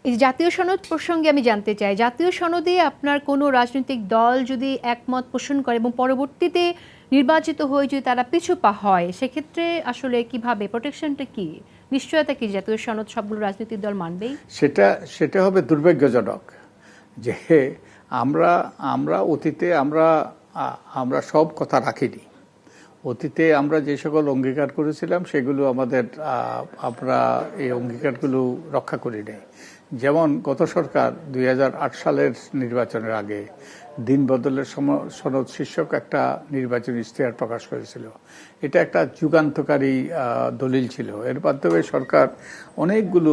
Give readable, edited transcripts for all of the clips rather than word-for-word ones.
এই জাতীয় সনদ প্রসঙ্গে আমি জানতে চাই, জাতীয় সনদে আপনার কোনো রাজনৈতিক দল যদি একমত পোষণ করে এবং পরবর্তীতে নির্বাচিত হয়ে যদি তারা পিছুপা হয়, সেক্ষেত্রে আসলে কিভাবে প্রোটেকশনটা কি, নিশ্চয়তা কি জাতীয় সনদ সবগুলো রাজনৈতিক দল মানবেই? সেটা সেটা হবে দুর্ভাগ্যজনক যে আমরা আমরা অতীতে আমরা সব কথা রাখিনি। অতীতে আমরা যে সকল অঙ্গীকার করেছিলাম সেগুলো আমরা এই অঙ্গীকারগুলো রক্ষা করি নাই। যেমন গত সরকার 2008 সালের নির্বাচনের আগে দিন বদলের সনদ শীর্ষক একটা নির্বাচনী ইশতেহার প্রকাশ করেছিল। এটা একটা যুগান্তকারী দলিল ছিল। এর মাধ্যমে সরকার অনেকগুলো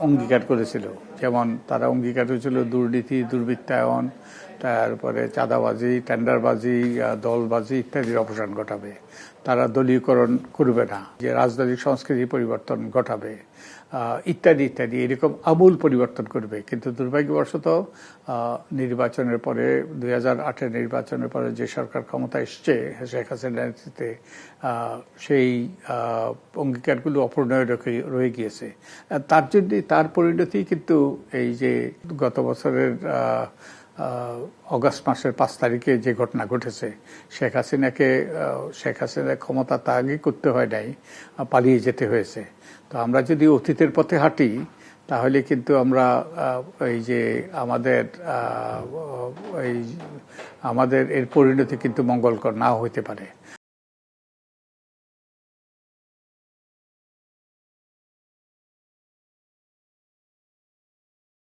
অঙ্গীকার করেছিল। যেমন তারা অঙ্গীকার করেছিল দুর্নীতি, দুর্বৃত্তায়ন, তারপরে চাঁদাবাজি, টেন্ডারবাজি, দলবাজি ইত্যাদির অবসান ঘটাবে। তারা দলীয়করণ করবে না, যে রাজনৈতিক সংস্কৃতি পরিবর্তন ঘটাবে ইত্যাদি ইত্যাদি, এরকম আমূল পরিবর্তন করবে। কিন্তু দুর্ভাগ্যবশত নির্বাচনের পরে 2008-এর নির্বাচনের পরে যে সরকার ক্ষমতা এসছে শেখ হাসিনার নেতৃত্বে, সেই অঙ্গীকারগুলো অপূর্ণয় রয়ে গিয়েছে। তার পরিণতি কিন্তু এই যে গত বছরের অগাস্ট মাসের 5 তারিখে যে ঘটনা ঘটেছে, শেখ হাসিনা ক্ষমতা ত্যাগই করতে হয় নাই, পালিয়ে যেতে হয়েছে। তো আমরা যদি অতীতের পথে হাঁটি তাহলে কিন্তু আমরা এই যে আমাদের এর পরিণতি কিন্তু মঙ্গলকর নাও হইতে পারে।